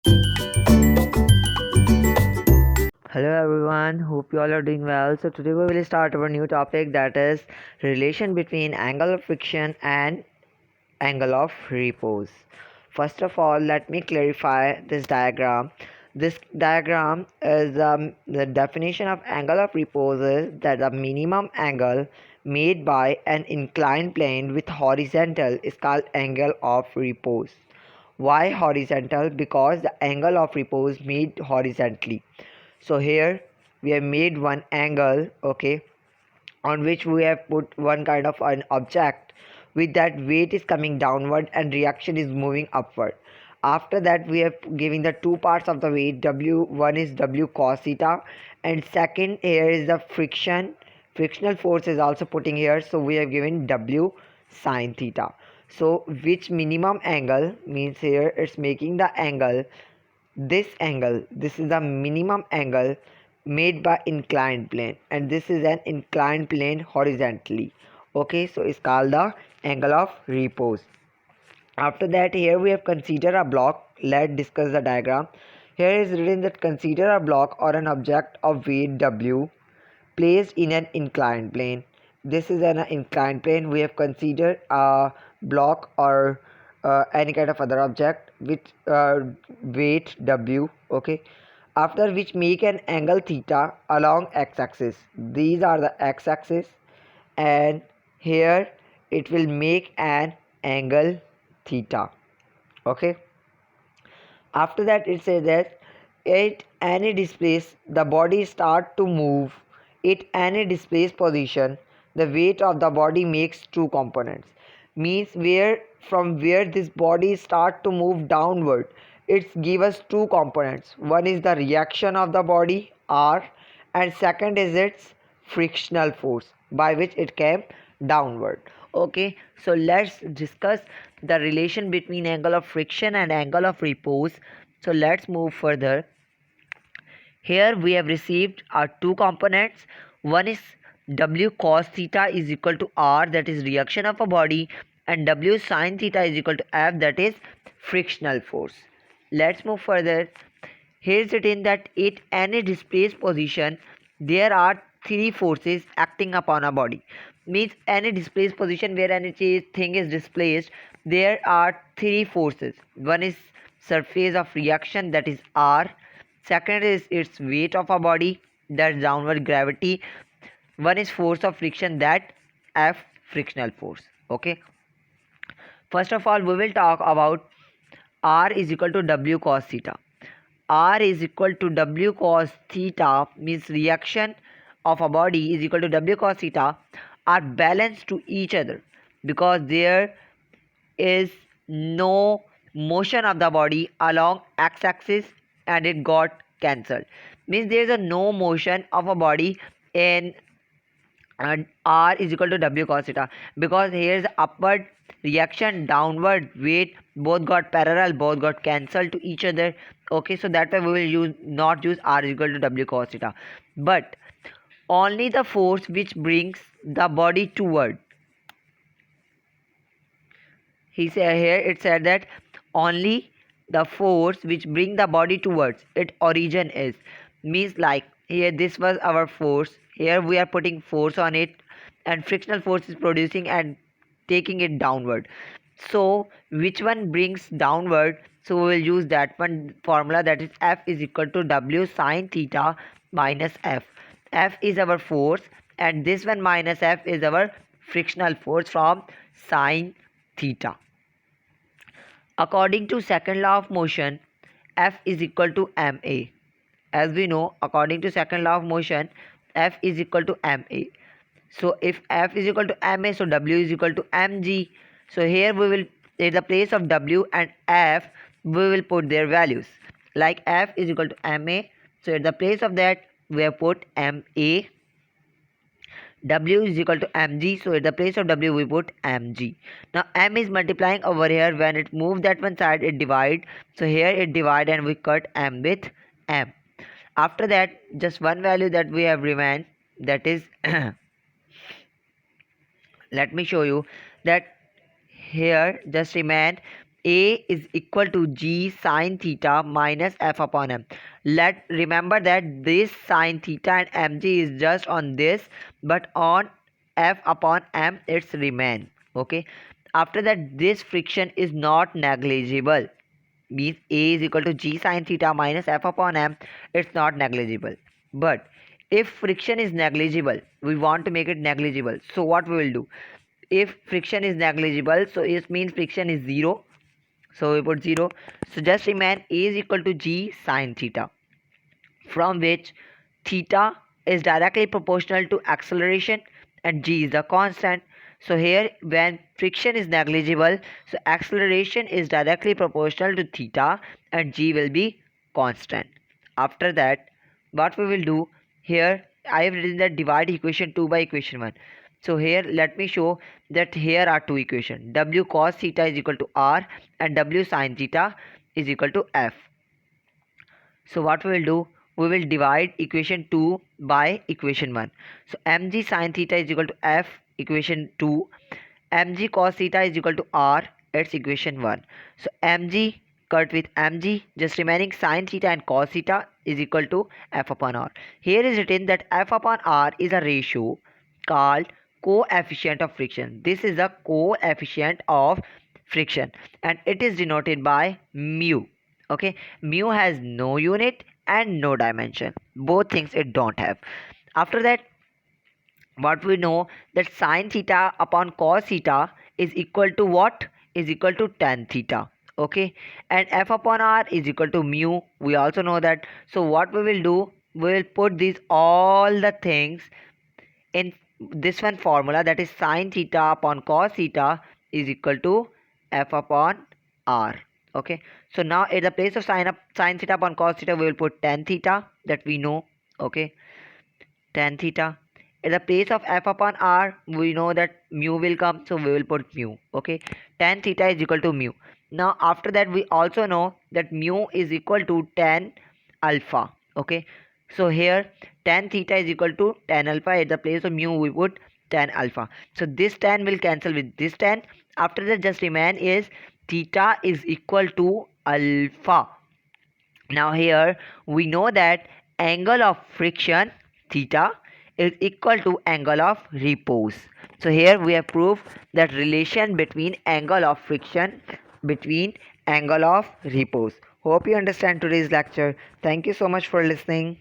Hello everyone, hope you all are doing well. So today we will start our new topic, that is relation between angle of friction and angle of repose. First of all, let me clarify this diagram. This diagram is the definition of angle of repose is that the minimum angle made by an inclined plane with horizontal is called angle of repose. Why horizontal? Because the angle of repose made horizontally. So here we have made one angle, okay, on which we have put one kind of an object with that weight is coming downward and reaction is moving upward. After that we have giving the two parts of the weight. W1 is W cos theta, and second here is the frictional force is also putting here, so we have given W sin theta. So which minimum angle means here it's making the angle, this is the minimum angle made by inclined plane, and this is an inclined plane horizontally. Okay, so it's called the angle of repose. After that, here we have consider a block. Let's discuss the diagram. Here is written that consider a block or an object of weight W placed in an inclined plane. This is an inclined plane. We have considered a block or any kind of other object with weight W, okay, after which make an angle theta along x-axis. These are the x-axis, and here it will make an angle theta, okay. After that it says that at any displace the body start to move. At any displaced position the weight of the body makes two components. Means where from where this body start to move downward, it's give us two components. One is the reaction of the body R, and second is its frictional force by which it came downward. Okay, so let's discuss the relation between angle of friction and angle of repose. So let's move further. Here we have received our two components. One is W cos theta is equal to R, that is reaction of a body, and W sin theta is equal to F, that is frictional force. Let's move further. Here is written that at any displaced position there are three forces acting upon a body. Means any displaced position where any thing is displaced, there are three forces. One is surface of reaction, that is R. Second is its weight of a body, that's downward gravity. One is force of friction, that F, frictional force. Okay, first of all we will talk about R is equal to W cos theta. R is equal to W cos theta means reaction of a body is equal to W cos theta are balanced to each other, because there is no motion of the body along x-axis and it got cancelled. Means there is a no motion of a body in, and R is equal to W cos theta, because here is upward reaction, downward weight, both got parallel, both got cancelled to each other. Okay, so that way we will not use R is equal to W cos theta, but only the force which brings the body toward. He said here, it said that only the force which bring the body towards its origin is, means like here this was our force, here we are putting force on it, and frictional force is producing and taking it downward. So which one brings downward, so we will use that one formula, that is F is equal to W sin theta minus F. F is our force and this one minus F is our frictional force from sin theta. According to second law of motion, F is equal to ma. As we know, according to second law of motion, F is equal to ma. So if F is equal to ma, so W is equal to mg. So here we will, in the place of W and F, we will put their values. Like F is equal to ma, so at the place of that we have put ma. W is equal to mg, so at the place of W we put mg. Now m is multiplying over here, when it moves that one side it divide, so here it divide and we cut m with m. After that just one value that we have remained, that is let me show you that here just remain A is equal to G sine theta minus F upon M. Let remember that this sine theta and mg is just on this, but on F upon M it's remain. Okay. After that, this friction is not negligible. Means A is equal to G sine theta minus F upon M. It's not negligible. But if friction is negligible, we want to make it negligible. So what we will do? If friction is negligible, so it means friction is 0. So we put 0. So just remain A is equal to G sine theta, from which theta is directly proportional to acceleration and G is the constant. So here when friction is negligible, so acceleration is directly proportional to theta and G will be constant. After that, what we will do here, I have written that divide equation 2 by equation 1. So here let me show that here are two equations. W cos theta is equal to R and W sin theta is equal to F. So what we will do, we will divide equation 2 by equation 1. So mg sin theta is equal to F, equation 2. Mg cos theta is equal to R, it's equation 1. So mg cut with mg, just remaining sin theta and cos theta is equal to F upon R. Here is written that F upon R is a ratio called coefficient of friction. This is the coefficient of friction and it is denoted by mu. Okay, mu has no unit and no dimension, both things it don't have. After that, what we know that sine theta upon cos theta is equal to what? Is equal to tan theta. Okay, and F upon R is equal to mu, we also know that. So what we will do, we will put these all the things in this one formula, that is sine theta upon cos theta is equal to F upon R. Okay, so now at the place of sine theta upon cos theta we will put tan theta, that we know. Okay, tan theta. At the place of F upon R we know that mu will come, so we will put mu. Okay, tan theta is equal to mu. Now after that we also know that mu is equal to tan alpha. Okay, so here tan theta is equal to tan alpha. At the place of mu we put tan alpha. So this tan will cancel with this tan. After that just remain is theta is equal to alpha. Now here we know that angle of friction theta is equal to angle of repose. So here we have proved that relation between angle of friction between angle of repose. Hope you understand today's lecture. Thank you so much for listening.